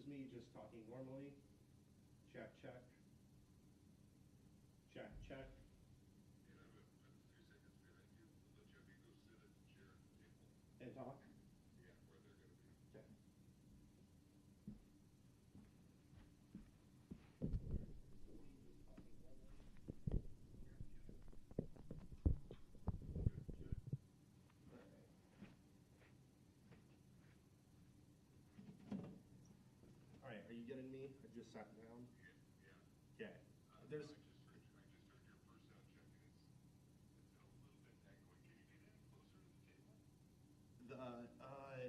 is me just talking normally. Check, check. Check, check. And I'm a few seconds behind you. We'll let Jeffy go sit at the chair at the table. And talk. Yeah, where they're gonna be. Okay. All right, are you getting me? I just sat down. Yeah. Okay. There's. I just heard your first sound check and it's a little bit echoey. Can you get any closer to the table?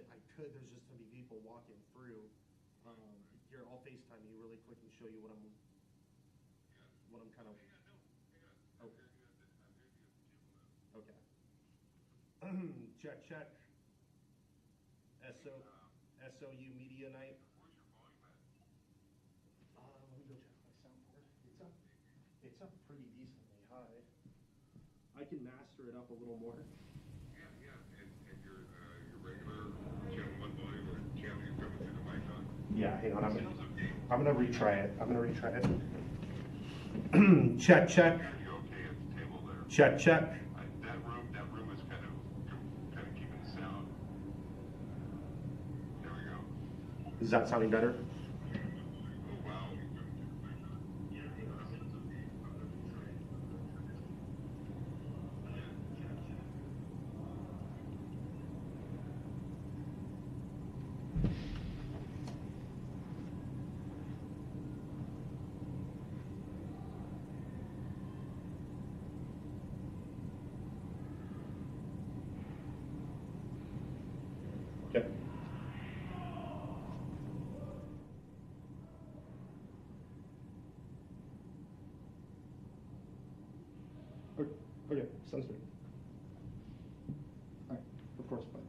I could. There's just gonna be people walking through. Here, I'll FaceTime you really quick and show you what I'm kind of. Hang on, no, hang on. Oh. I'm hearing you at the table now. Okay. Check, check. SOU Media Night. Where's your volume at? Let me go check my soundboard. It's up pretty decently high. I can master it up a little more. Yeah. And your regular channel 1 volume or channel you're coming through the mic on? Yeah, hang on. Sounds okay. I'm gonna retry it. Check, check. Are you okay at the table there? Check, check. That room is kind of keeping the sound. There we go. Is that sounding better? Oh wow. Okay. Okay, sounds good. All right, of course, bye.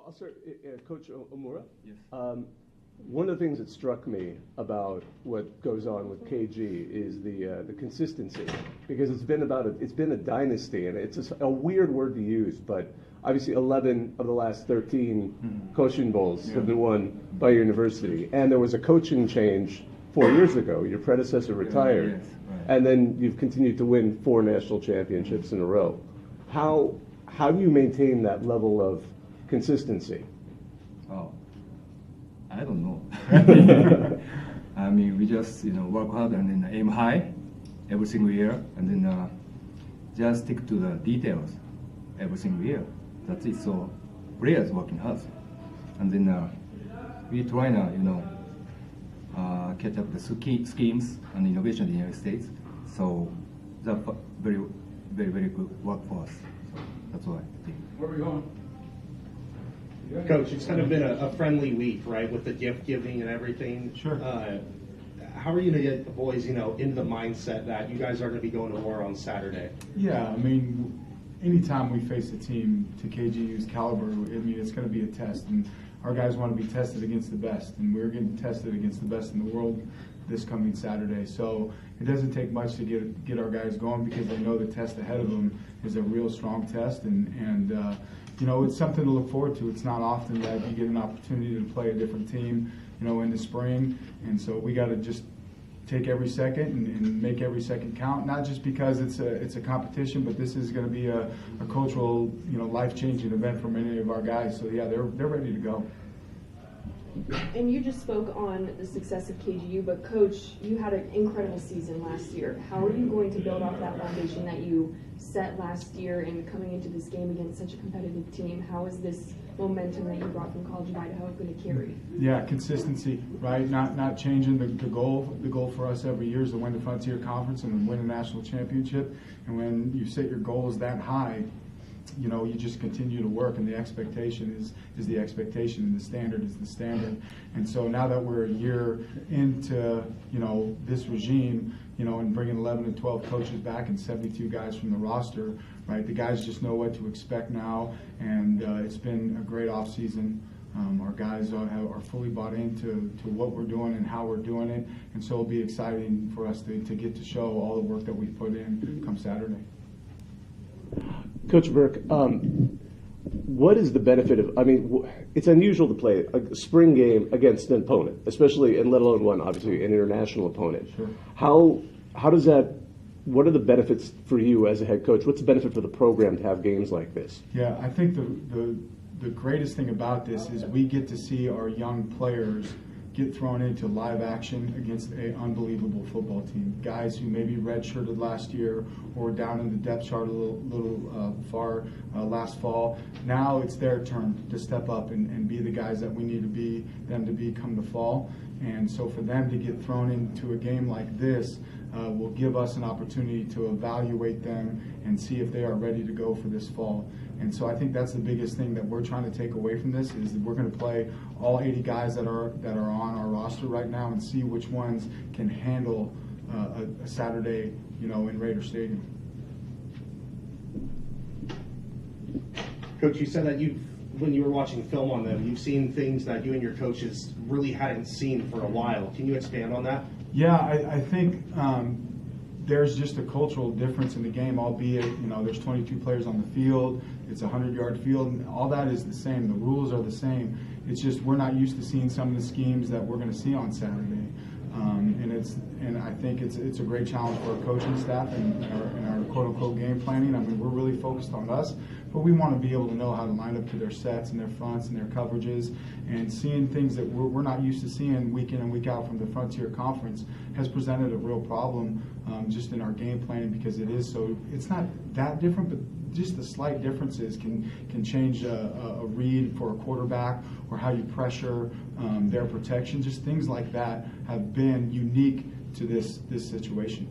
I'll start, Coach Omura. Yes. One of the things that struck me about what goes on with KG is the consistency, because it's been a dynasty, and it's a weird word to use, but obviously 11 of the last 13 coaching bowls have been won by your university, and there was a coaching change 4 years ago. Your predecessor retired, Yes, right. and then you've continued to win 4 national championships in a row. How do you maintain that level of consistency? Oh, I don't know. I mean, we just work hard and then aim high every single year, and then just stick to the details every single year. That's it. So players working hard, and then we try now, catch up the schemes and innovation in the United States. So that's very, very, very good work for us. So that's why I think. Where are we going? Coach, it's kind of been a friendly week, right, with the gift giving and everything. Sure. How are you going to get the boys, into the mindset that you guys are going to be going to war on Saturday? Yeah, I mean, anytime we face a team to KGU's caliber, I mean, it's going to be a test, and our guys want to be tested against the best, and we're getting tested against the best in the world this coming Saturday. So it doesn't take much to get our guys going, because they know the test ahead of them is a real strong test, and it's something to look forward to. It's not often that you get an opportunity to play a different team, in the spring, and so we got to just take every second and make every second count. Not just because it's a competition, but this is going to be a cultural, life-changing event for many of our guys. So yeah, they're ready to go. And you just spoke on the success of KGU, but Coach, you had an incredible season last year. How are you going to build off that foundation that you set last year and coming into this game against such a competitive team? How is this momentum that you brought from College of Idaho going to carry? Yeah, consistency, right? Not changing the goal. The goal for us every year is to win the Frontier Conference and win a national championship. And when you set your goals that high, you just continue to work, and the expectation is the expectation, and the standard is the standard. And so now that we're a year into, this regime, and bringing 11 and 12 coaches back and 72 guys from the roster, right, the guys just know what to expect now, and it's been a great offseason. Our guys are fully bought into what we're doing and how we're doing it, and so it'll be exciting for us to get to show all the work that we've put in come Saturday. Coach Burke, what is the benefit of, it's unusual to play a spring game against an opponent, especially, and let alone one, obviously, an international opponent. Sure. How does that, what are the benefits for you as a head coach? What's the benefit for the program to have games like this? Yeah, I think the greatest thing about this is we get to see our young players get thrown into live action against an unbelievable football team. Guys who maybe redshirted last year or down in the depth chart a little far last fall. Now it's their turn to step up and be the guys that we need them to be come the fall. And so for them to get thrown into a game like this will give us an opportunity to evaluate them and see if they are ready to go for this fall. And so I think that's the biggest thing that we're trying to take away from this, is that we're going to play all 80 guys that are on our roster right now and see which ones can handle a Saturday, in Raider Stadium. Coach, you said that when you were watching film on them, you've seen things that you and your coaches really hadn't seen for a while. Can you expand on that? Yeah, I think there's just a cultural difference in the game, albeit, there's 22 players on the field, it's a 100-yard field, and all that is the same. The rules are the same. It's just we're not used to seeing some of the schemes that we're going to see on Saturday. And I think it's a great challenge for our coaching staff and our quote-unquote game planning. We're really focused on us, but we want to be able to know how to line up to their sets and their fronts and their coverages, and seeing things that we're not used to seeing week in and week out from the Frontier Conference has presented a real problem just in our game planning, because it's not that different, but just the slight differences can change a read for a quarterback, or how you pressure their protection. Just things like that have been unique to this situation.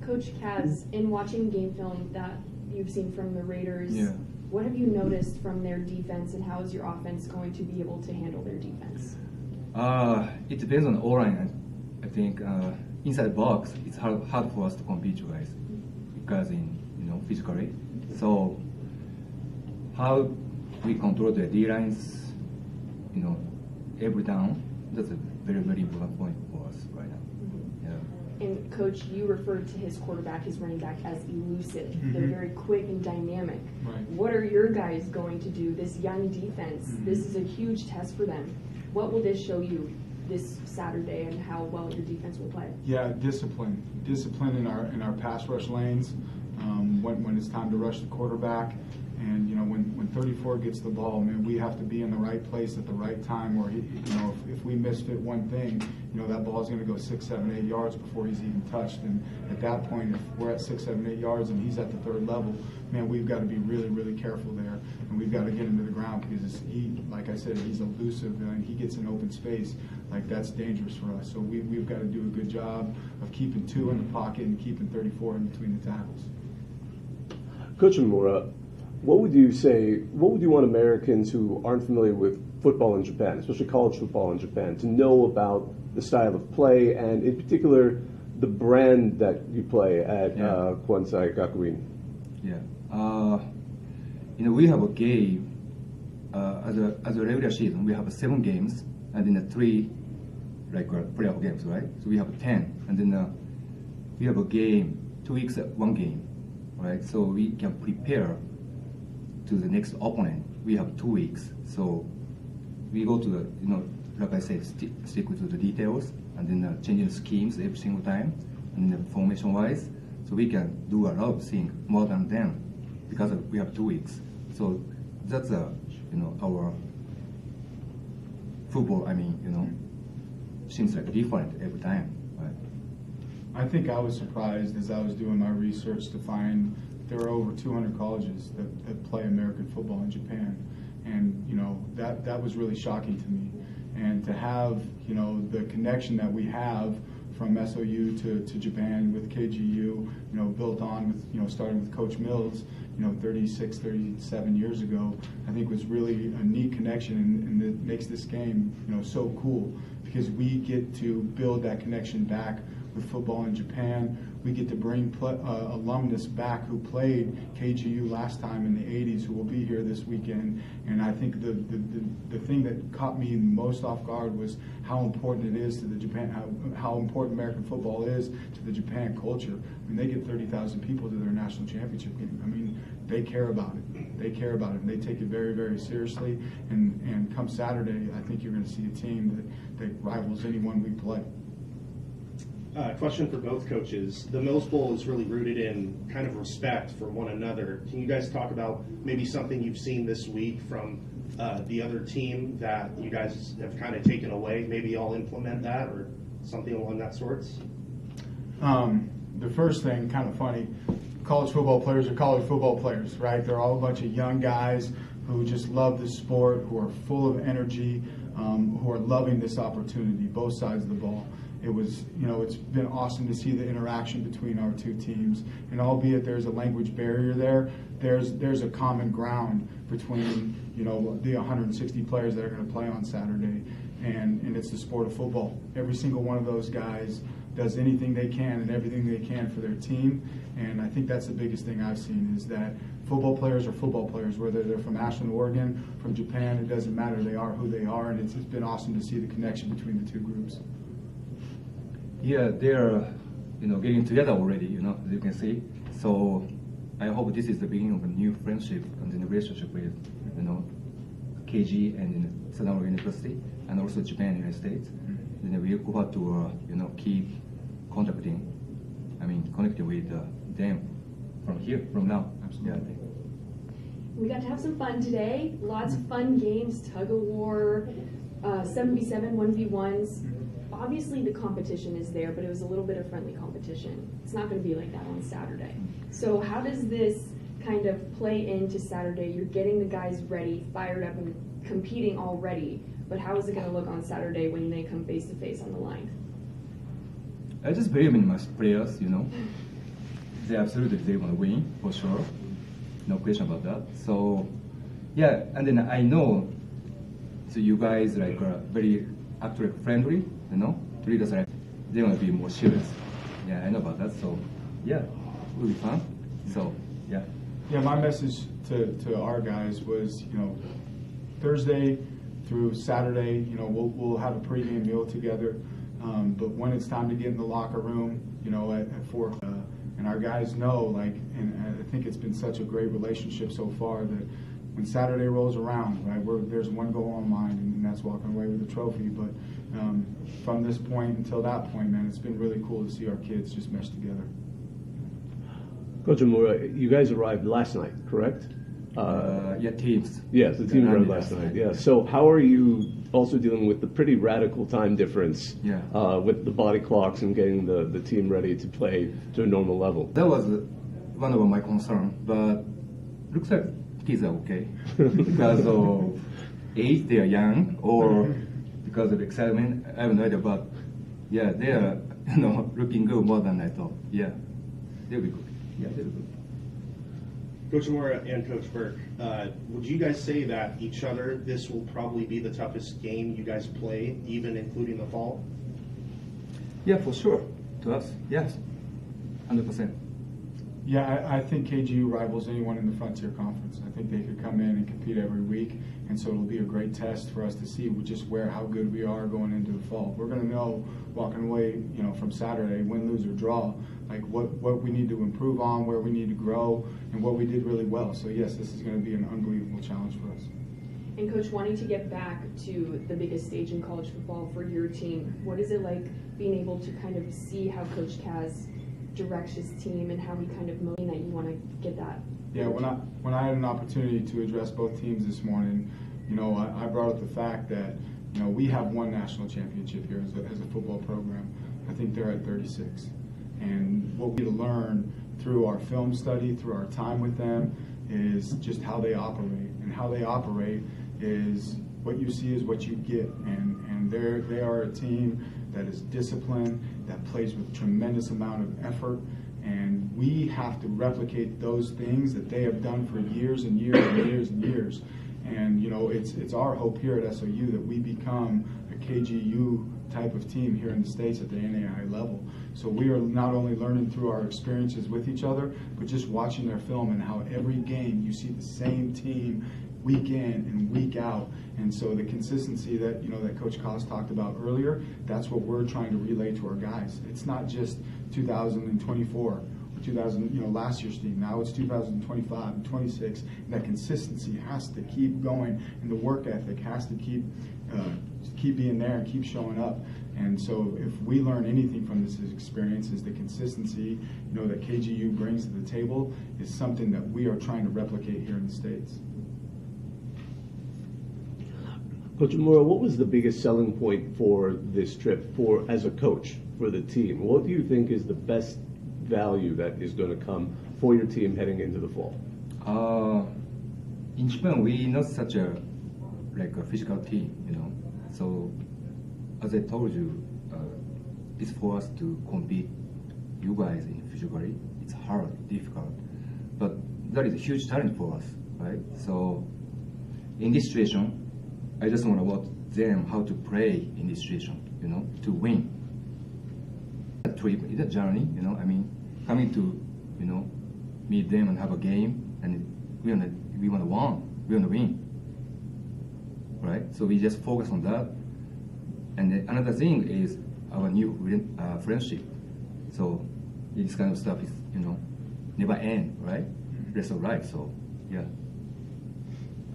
Coach Kaz, in watching game film that you've seen from the Raiders, Yeah. what have you noticed from their defense, and how is your offense going to be able to handle their defense? It depends on the O-line. I think inside the box, it's hard for us to compete you guys, because physically. So how we control the D lines, every down. That's a very, very important point for us right now. Yeah. And Coach, you referred to his quarterback, his running back, as elusive. They're Mhm. very quick and dynamic. Right. What are your guys going to do? This young defense, this is a huge test for them. What will this show you this Saturday and how well your defense will play? Yeah, discipline in our pass rush lanes. When it's time to rush the quarterback, and when 34 gets the ball, man, we have to be in the right place at the right time. Or if we misfit one thing, that ball is going to go 6, 7, 8 yards before he's even touched. And at that point, if we're at 6, 7, 8 yards and he's at the third level, man, we've got to be really, really careful there, and we've got to get him to the ground because like I said, he's elusive and he gets in open space. Like that's dangerous for us. So we've got to do a good job of keeping 2 in the pocket and keeping 34 in between the tackles. Coach Imura, what would you want Americans who aren't familiar with football in Japan, especially college football in Japan, to know about the style of play and in particular the brand that you play at Kwansei Gakuin? Yeah. We have a game as a regular season. We have 7 games and then 3 playoff games, right? So we have 10, and then we have a game 2 weeks at 1 game, right? So we can prepare to the next opponent. We have 2 weeks, so we go to the like I said, stick to the details and then changing the schemes every single time, and then formation wise, so we can do a lot of things more than them because we have 2 weeks. So that's our football. Seems like different every time. Right? I think I was surprised as I was doing my research to find there are over 200 colleges that play American football in Japan, and that was really shocking to me. And to have the connection that we have from SOU to Japan with KGU, built on with starting with Coach Mills, 36, 37 years ago, I think was really a neat connection, and it makes this game so cool because we get to build that connection back with football in Japan. We get to bring alumnus back who played KGU last time in the 80s who will be here this weekend. And I think the thing that caught me most off guard was how important it is to the Japan, how important American football is to the Japan culture. They get 30,000 people to their national championship game. They care about it. They care about it, and they take it very, very seriously. And come Saturday, I think you're going to see a team that rivals anyone we play. Question for both coaches. The Mills Bowl is really rooted in kind of respect for one another. Can you guys talk about maybe something you've seen this week from the other team that you guys have kind of taken away? Maybe I'll implement that or something along that sorts? The first thing, kind of funny, college football players are college football players, right? They're all a bunch of young guys who just love the sport, who are full of energy, who are loving this opportunity, both sides of the ball. It was, it's been awesome to see the interaction between our two teams. And albeit there's a language barrier there's a common ground between, the 160 players that are going to play on Saturday. And it's the sport of football. Every single one of those guys does anything they can and everything they can for their team. And I think that's the biggest thing I've seen is that football players are football players, whether they're from Ashland, Oregon, from Japan, it doesn't matter. They are who they are. And it's been awesome to see the connection between the two groups. Yeah, they're getting together already, as you can see. So I hope this is the beginning of a new friendship and then a relationship with KG and Southern Oregon University and also Japan, United States. And then we look forward to keep connecting with them from now. Absolutely. We got to have some fun today. Lots of fun games, tug of war, 7v7, 1v1s. Obviously the competition is there, but it was a little bit of friendly competition. It's not going to be like that on Saturday. So how does this kind of play into Saturday? You're getting the guys ready, fired up, and competing already, but how is it going to look on Saturday when they come face to face on the line? I just believe in my players, They absolutely want to win, for sure. No question about that. So, yeah, and then I know so you guys are very athletic friendly, treat us like they want to be more serious. Yeah, I know about that. So, yeah, it will be fun. So, yeah. Yeah, my message to our guys was, Thursday through Saturday, we'll have a pregame meal together. But when it's time to get in the locker room, at 4 o'clock, and our guys know, and I think it's been such a great relationship so far that when Saturday rolls around, right, there's one goal on mind, and that's walking away with a trophy. But from this point until that point, man, it's been really cool to see our kids just mesh together. Coach Amura, you guys arrived last night, correct? Yeah, teams. Yes, the team Yeah, arrived last night. Yeah. So how are you also dealing with the pretty radical time difference with the body clocks and getting the team ready to play to a normal level? That was one of my concerns, but looks like kids are okay because of age, they are young, or because of excitement. I have no idea, but yeah, they are looking good more than I thought. Yeah, they'll be good. Yeah, they'll be good. Coach Amora and Coach Burke, would you guys say that each other, this will probably be the toughest game you guys play, even including the fall? Yeah, for sure. To us, yes, 100%. Yeah, I think KGU rivals anyone in the Frontier Conference. I think they could come in and compete every week, and so it'll be a great test for us to see just how good we are going into the fall. We're going to know walking away, from Saturday, win, lose, or draw, like what we need to improve on, where we need to grow, and what we did really well. So yes, this is going to be an unbelievable challenge for us. And Coach, wanting to get back to the biggest stage in college football for your team, what is it like being able to kind of see how Coach Kaz directs his team and how he kind of moves that you want to get that? Yeah, when I had an opportunity to address both teams this morning, I brought up the fact that we have one national championship here as a football program. I think they're at 36, and what we learn through our film study, through our time with them, is just how they operate, and how they operate is what you see is what you get, and they are a team that is disciplined, that plays with tremendous amount of effort, and we have to replicate those things that they have done for years and years and years and years. And it's our hope here at SOU that we become a KGU type of team here in the States at the NAIA level. So we are not only learning through our experiences with each other, but just watching their film and how every game you see the same team week in and week out. And so the consistency that that Coach Kaz talked about earlier, that's what we're trying to relay to our guys. It's not just 2024 or last year's team. Now it's 2025 and 26. And that consistency has to keep going, and the work ethic has to keep being there and keep showing up. And so if we learn anything from this experience, is the consistency that KGU brings to the table is something that we are trying to replicate here in the States. Coach Amura, what was the biggest selling point for this trip as a coach for the team? What do you think is the best value that is going to come for your team heading into the fall? In Japan, we not such a physical team, So as I told you, it's for us to compete you guys in physically. It's hard, difficult, but that is a huge challenge for us, right? So in this situation, I just want to watch them how to play in this situation, to win. A trip, it's a journey, coming to, meet them and have a game, and we want to win, right? So we just focus on that. And then another thing is our new friendship. So this kind of stuff is, never end, right? Rest of life. So yeah.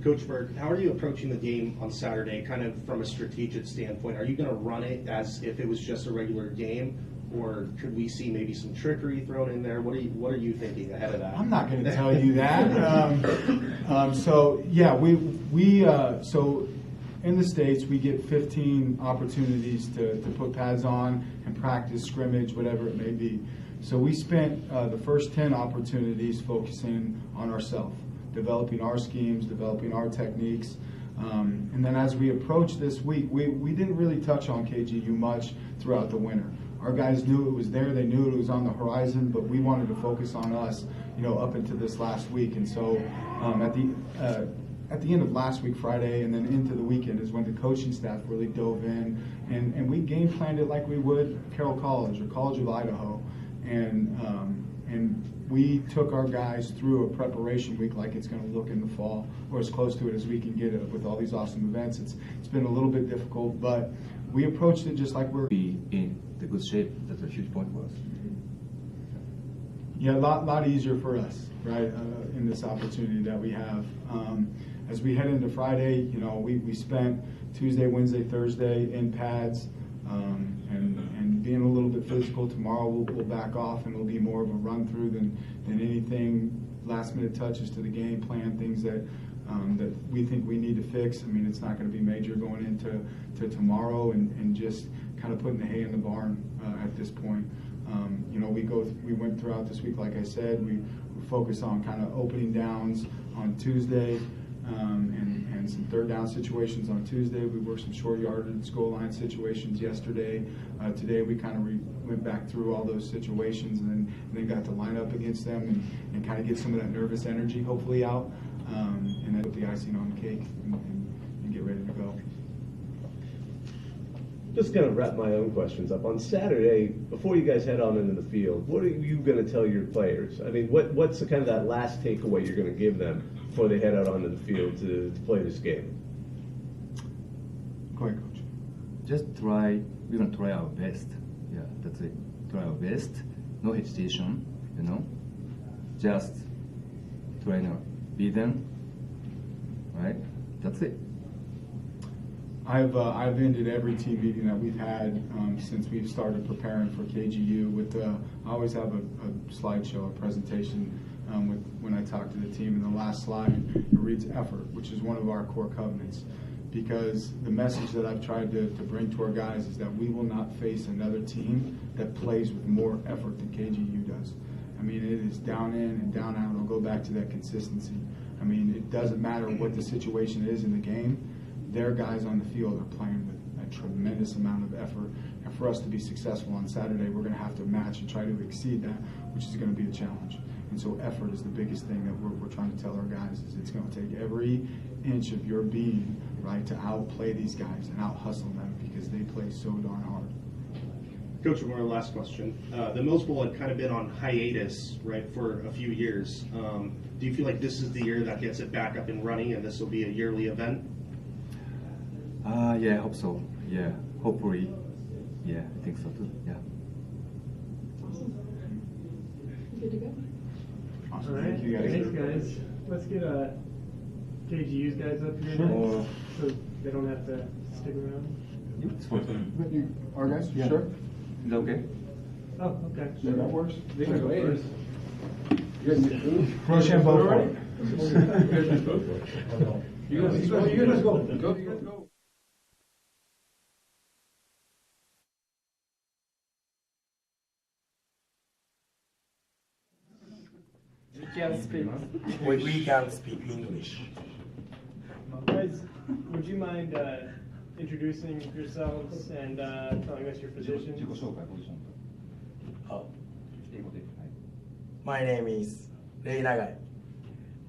Coach Burke, how are you approaching the game on Saturday, kind of from a strategic standpoint? Are you going to run it as if it was just a regular game, or could we see maybe some trickery thrown in there? What are you thinking ahead of that? I'm not going to tell you that. So yeah, so in the States we get 15 opportunities to put pads on and practice, scrimmage, whatever it may be. So we spent the first 10 opportunities focusing on ourselves, developing our schemes, developing our techniques. And then as we approach this week, we didn't really touch on KGU much throughout the winter. Our guys knew it was there, they knew it was on the horizon, but we wanted to focus on us, up into this last week. And so at the end of last week, Friday, and then into the weekend is when the coaching staff really dove in, and we game planned it like we would Carroll College or College of Idaho. And And we took our guys through a preparation week like it's going to look in the fall, or as close to it as we can get it with all these awesome events. It's been a little bit difficult, but we approached it just like we're Be in the good shape. That's a huge point for us. Yeah, a lot easier for us, right, in this opportunity that we have. As we head into Friday, you know, we spent Tuesday, Wednesday, Thursday in pads, and being a little bit physical. Tomorrow we'll back off, and it'll be more of a run through than anything last minute touches to the game plan, things that we think we need to fix. I mean, it's not going to be major going into tomorrow, and just kind of putting the hay in the barn at this point. You know, we went throughout this week, like I said, we focused on kind of opening downs on Tuesday, and some third down situations on Tuesday. We worked some short yardage goal line situations yesterday. Today we kind of went back through all those situations, and then got to line up against them and kind of get some of that nervous energy hopefully out, and then put the icing on the cake and get ready to go. Just kind of wrap my own questions up. On Saturday, before you guys head on into the field, what are you going to tell your players? I mean, what's the kind of that last takeaway you're going to give them before they head out onto the field to play this game? Go ahead, Coach. Just try. We're gonna try our best. Yeah, that's it. Try our best. No hesitation. You know, just try to beat them. Right. That's it. I've ended every team meeting that we've had since we've started preparing for KGU with I always have a slideshow, a presentation when I talk to the team. And the last slide, it reads effort, which is one of our core covenants. Because the message that I've tried to bring to our guys is that we will not face another team that plays with more effort than KGU does. I mean, it is down in and down out. I'll go back to that consistency. I mean, it doesn't matter what the situation is in the game. Their guys on the field are playing with a tremendous amount of effort. And for us to be successful on Saturday, we're going to have to match and try to exceed that, which is going to be a challenge. And so effort is the biggest thing that we're trying to tell our guys, is it's going to take every inch of your being, right, to outplay these guys and out-hustle them, because they play so darn hard. Coach, one last question. The Mills Bowl had kind of been on hiatus, right, for a few years. Do you feel like this is the year that gets it back up and running, and this will be a yearly event? Yeah, I hope so. Yeah, hopefully. Yeah, I think so too. Yeah. Awesome. Good to go. Awesome. All right, Thank you guys. thanks guys. Let's get KGU's guys up here Or- next, so they don't have to stick around. It's fine. Our guys? Yeah. Sure. Is that okay? Oh, okay. Yeah, that works. They can go first. Rochambeau for it. You guys go. We can speak English. Guys, would you mind introducing yourselves and telling us your positions? Oh. My name is Rei Nagai.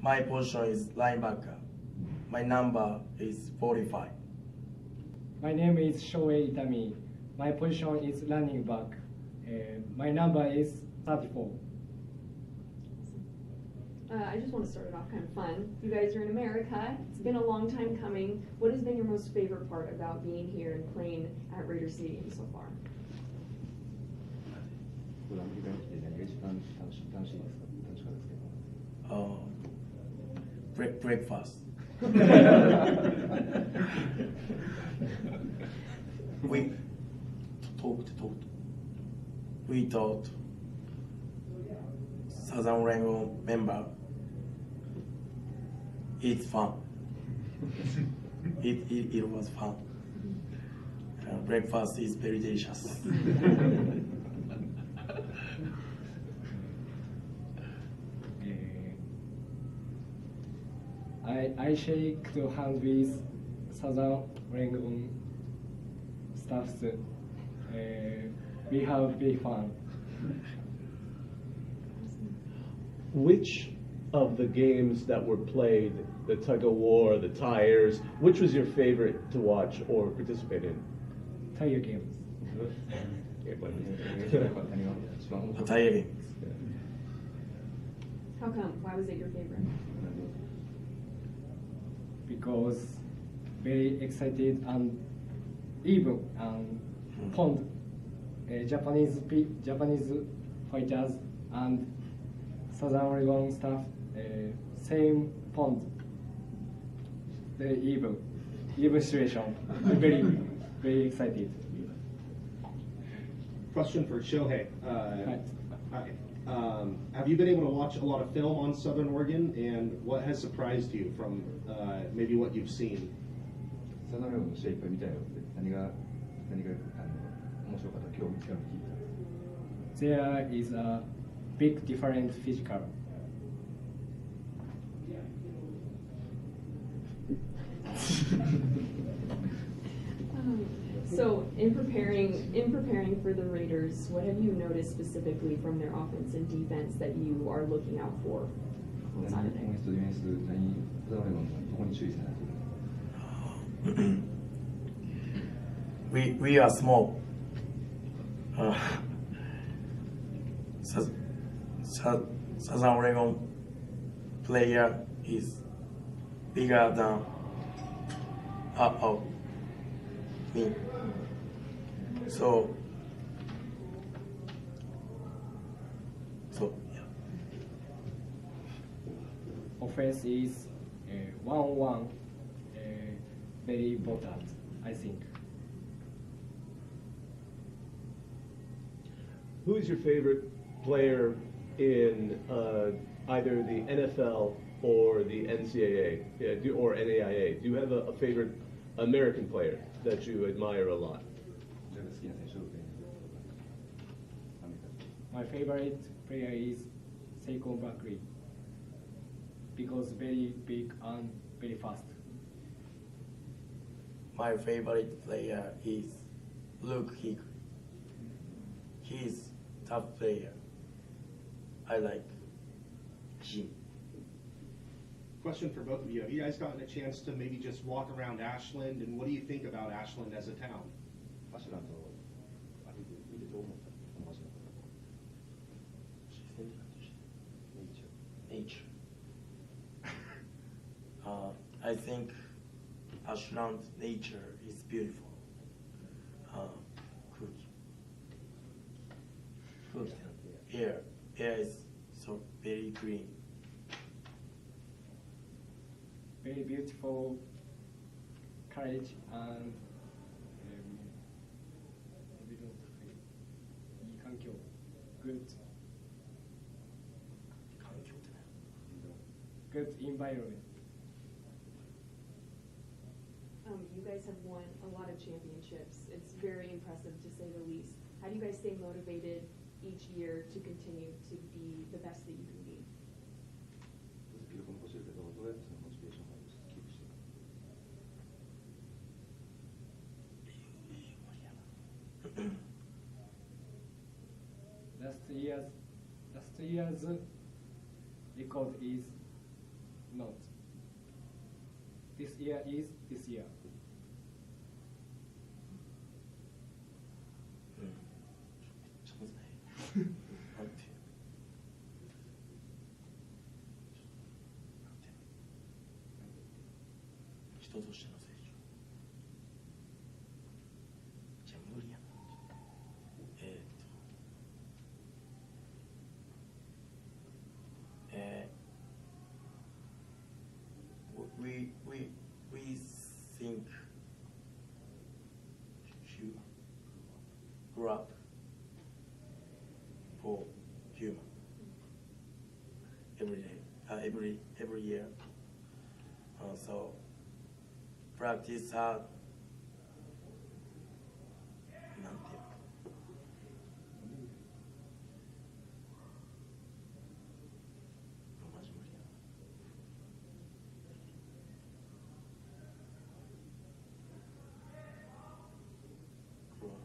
My position is linebacker. My number is 45. My name is Shohei Itami. My position is running back. My number is 34. I just want to start it off kind of fun. You guys are in America. It's been a long time coming. What has been your most favorite part about being here and playing at Raider Stadium so far? Breakfast. We talked. We thought Southern Rainbow member. It's fun. It was fun. Breakfast is very delicious. I shake the hand with Southern Rangoon staffs. We have big fun. Which of the games that were played, the tug of war, the tires, which was your favorite to watch or participate in? Tiger games. Tiring. How come? Why was it your favorite? Because very excited and even pond Japanese fighters and Southern Oregon staff same pond very even situation very excited. Question for Shohei. Right. Hi. Have you been able to watch a lot of film on Southern Oregon, and what has surprised you from maybe what you've seen? サナレオの試合いっぱい見たよって何が面白かった今日聞いた There is a big different physical. So in preparing for the Raiders, what have you noticed specifically from their offense and defense that you are looking out for on オフェ Saturday? ンスとディフェンス何サナレオのどこに注意せないと we are small. Southern Oregon player is bigger than me. So yeah. Offense is one very important, I think. Who is your favorite player in either the NFL or the NCAA or NAIA? Do you have a favorite American player that you admire a lot? じゃあ好きな選手をアメリカ My favorite player is Saquon Barkley because very big and very fast. My favorite player is Luke Hickley. He's tough player. I like him. Question for both of you. Have you guys gotten a chance to maybe just walk around Ashland, and what do you think about Ashland as a town? アシュランド歩いて見てどう思ったこの場所のこと Nature. I think Ashland nature is beautiful. Good. Air is so very green. Very beautiful courage and いい環境 good environment. You guys have won a lot of championships. It's very impressive to say the least. How do you guys stay motivated each year to continue to be the best that you can be? 記録残してるけどどうやってそのモチベーションをキープしてる Last year's record is not. This year is this year. ちょっとね。なんていう人としての成長。じゃあ無理やな。we think you grow up for human every day, every year. So practice hard. なんていうか。マジ無理やな。Grow up.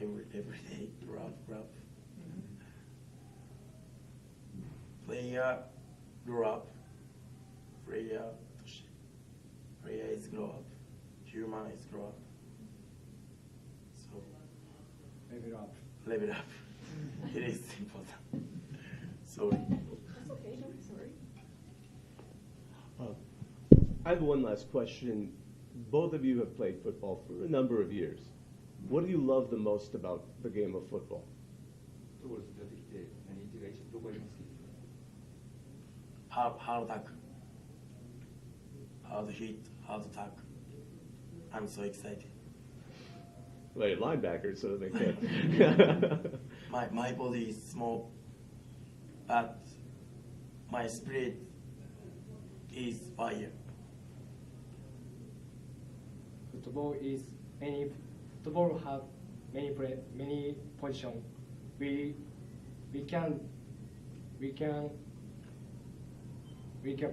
Every day, rough. Player grow up. Player is grow up. Human is grow up. So Level up. level up. It is important. I have one last question. Both of you have played football for a number of years. What do you love the most about the game of football? Hard attack, hard hit, hard attack. I'm so excited. Well, you're linebackers, so they can't. My body is small, but my spirit is fire. Football have many positions. We can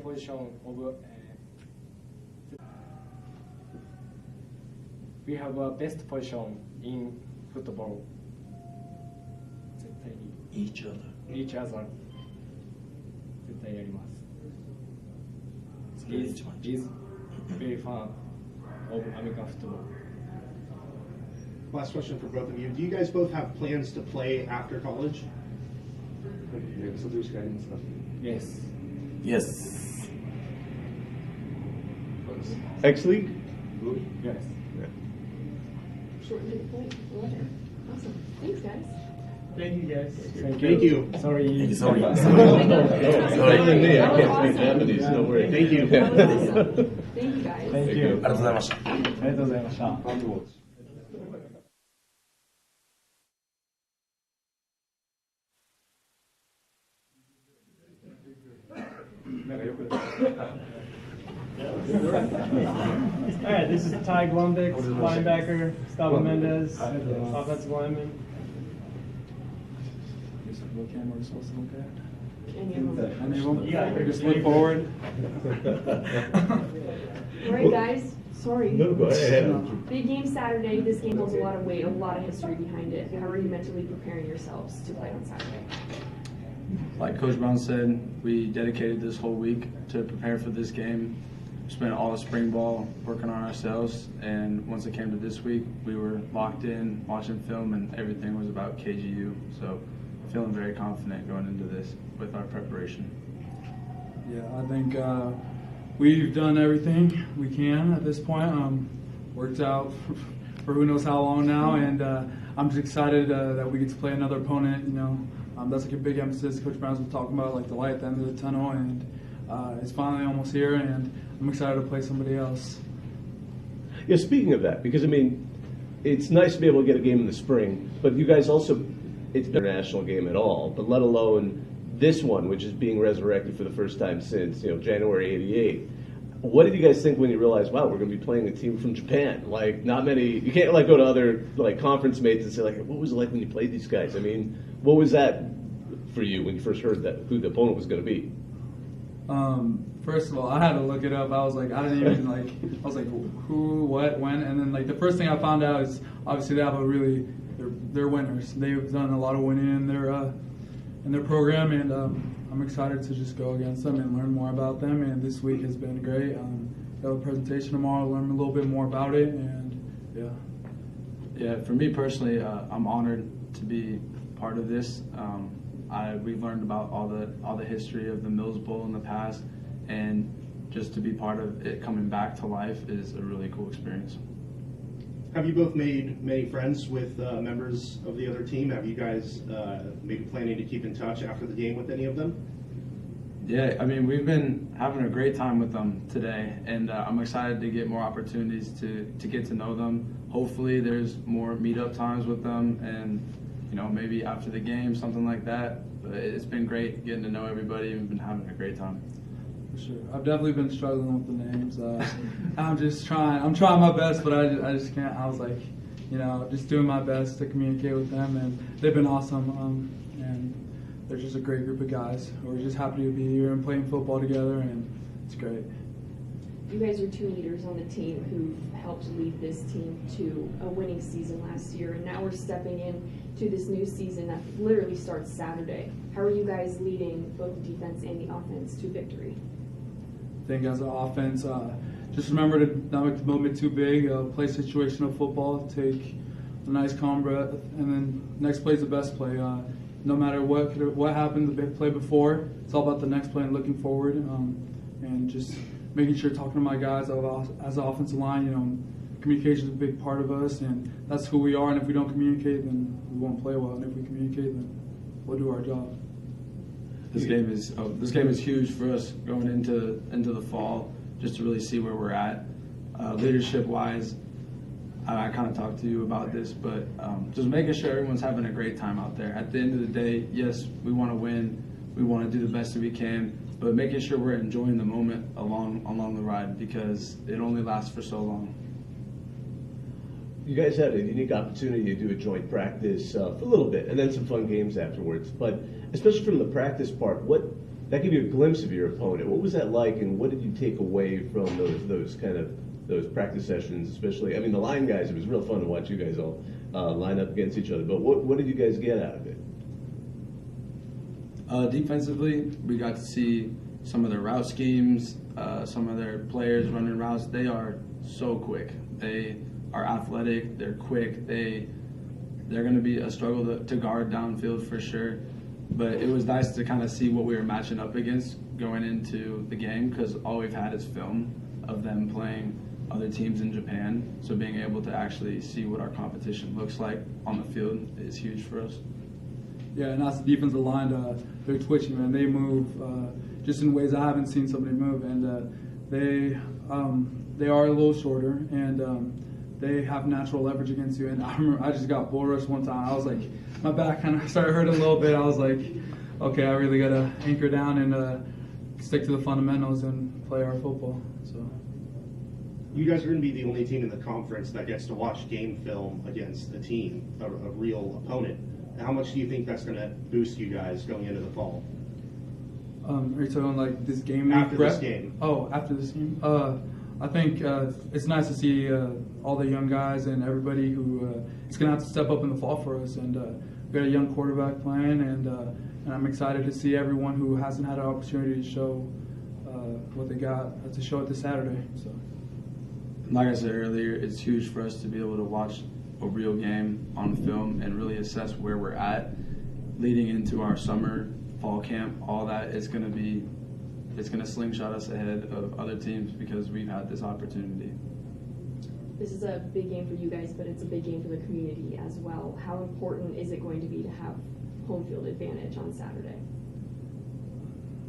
position over. We have a best position in football. Each other. Each other. 絶対やります。Is very fun of American football. Last question for both of you. Do you guys both have plans to play after college? Yes. Yes. X League? Yes. Short to the point. I love it. Awesome. Thanks, guys. Thank you, guys. Thank you. Sorry. Thank you, sorry. Better than me. I That was can't speak awesome. Japanese. No worries. Thank you. That was awesome. Thank you, guys. Thank you. ありがとうございました。ありがとうございました。All right, this is Ty Glumbick, linebacker, Gustavo Mendez, offensive lineman. What camera are we supposed to look at? Any of them. Any of them? You got it. Just look forward. All right, guys. Sorry. No, go ahead. Big game Saturday. This game holds a lot of weight, a lot of history behind it. How are you mentally preparing yourselves to play on Saturday? Like Coach Brown said, we dedicated this whole week to prepare for this game. Spent all the spring ball working on ourselves, and once it came to this week, we were locked in, watching film, and everything was about KGU. So feeling very confident going into this with our preparation. Yeah, I think we've done everything we can at this point. Worked out for who knows how long now, and I'm just excited that we get to play another opponent. You know, that's like a big emphasis. Coach Brown's been talking about, like the light at the end of the tunnel, and it's finally almost here, and I'm excited to play somebody else. Yeah, speaking of that, because I mean, it's nice to be able to get a game in the spring, but you guys also, it's an international game at all, but let alone this one, which is being resurrected for the first time since, January '88. What did you guys think when you realized, wow, we're going to be playing a team from Japan? Like, not many, you can't like go to other like conference mates and say like, what was it like when you played these guys? I mean, what was that for you when you first heard that who the opponent was going to be? First of all, I had to look it up. I was like, I didn't even like, I was like, who, what, when, and then like the first thing I found out is obviously they have a really, they're winners. They've done a lot of winning in their program, and I'm excited to just go against them and learn more about them. And this week has been great. Got a presentation tomorrow, learn a little bit more about it, and yeah. Yeah, for me personally, I'm honored to be part of this. We've learned about all the history of the Mills Bowl in the past, and just to be part of it coming back to life is a really cool experience. Have you both made many friends with members of the other team? Have you guys maybe planning to keep in touch after the game with any of them? Yeah, I mean, we've been having a great time with them today, and I'm excited to get more opportunities to get to know them. Hopefully there's more meetup times with them, and maybe after the game, something like that. But it's been great getting to know everybody, and we've been having a great time. For sure. I've definitely been struggling with the names. I'm trying my best, but I just can't. I was like, just doing my best to communicate with them, and they've been awesome. And they're just a great group of guys who are just happy to be here and playing football together, and it's great. You guys are two leaders on the team who helped lead this team to a winning season last year, and now we're stepping in to this new season that literally starts Saturday. How are you guys leading both the defense and the offense to victory? I think as an offense, just remember to not make the moment too big, play situational football, take a nice calm breath, and then next play is the best play. No matter what happened the play before, it's all about the next play and looking forward, and just making sure talking to my guys as an offensive line, communication is a big part of us, and that's who we are. And if we don't communicate, then we won't play well. And if we communicate, then we'll do our job. This game is huge for us going into the fall, just to really see where we're at, leadership wise. I kind of talked to you about this, but just making sure everyone's having a great time out there. At the end of the day, yes, we want to win, we want to do the best that we can, but making sure we're enjoying the moment along the ride, because it only lasts for so long. You guys had a unique opportunity to do a joint practice for a little bit, and then some fun games afterwards. But especially from the practice part, that gave you a glimpse of your opponent. What was that like, and what did you take away from those practice sessions? Especially, I mean, the line guys. It was real fun to watch you guys all line up against each other. But what did you guys get out of it? Defensively, we got to see some of their route schemes, some of their players running routes. They are so quick. They are athletic. They're quick. They're going to be a struggle to guard downfield for sure. But it was nice to kind of see what we were matching up against going into the game, because all we've had is film of them playing other teams in Japan. So being able to actually see what our competition looks like on the field is huge for us. Yeah, and as the defensive line, they're twitchy, man. They move just in ways I haven't seen somebody move, and they are a little shorter, and they have natural leverage against you. And I remember I just got bull rushed one time. I was like, my back kind of started hurting a little bit. I was like, okay, I really got to anchor down and stick to the fundamentals and play our football. So. You guys are going to be the only team in the conference that gets to watch game film against a team, a real opponent. How much do you think that's going to boost you guys going into the fall? Are you talking like this game? After this game. Oh, after this game. I think it's nice to see all the young guys and everybody who is going to have to step up in the fall for us. And we got a young quarterback playing, and I'm excited to see everyone who hasn't had an opportunity to show what they got to show it this Saturday. So, like I said earlier, it's huge for us to be able to watch a real game on film and really assess where we're at leading into our summer, fall camp. All that is going to slingshot us ahead of other teams because we've had this opportunity. This is a big game for you guys, but it's a big game for the community as well. How important is it going to be to have home field advantage on Saturday?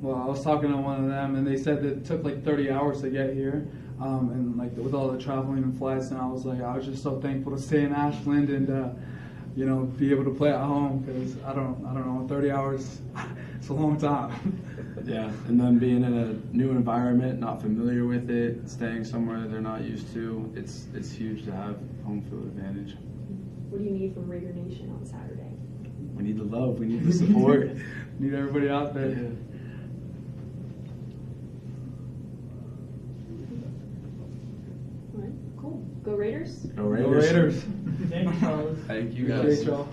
Well, I was talking to one of them, and they said that it took like 30 hours to get here, and like with all the traveling and flights, and I was just so thankful to stay in Ashland and be able to play at home, because I don't know, 30 hours, it's a long time. Yeah, and then being in a new environment, not familiar with it, staying somewhere they're not used to, it's huge to have home field advantage. What do you need from Raider Nation on Saturday? We need the love, we need the support. Need everybody out there. Yeah. All right, cool. Go Raiders. Go Raiders. Go Raiders. Thank you, Charles. Thank you guys. Great, y'all.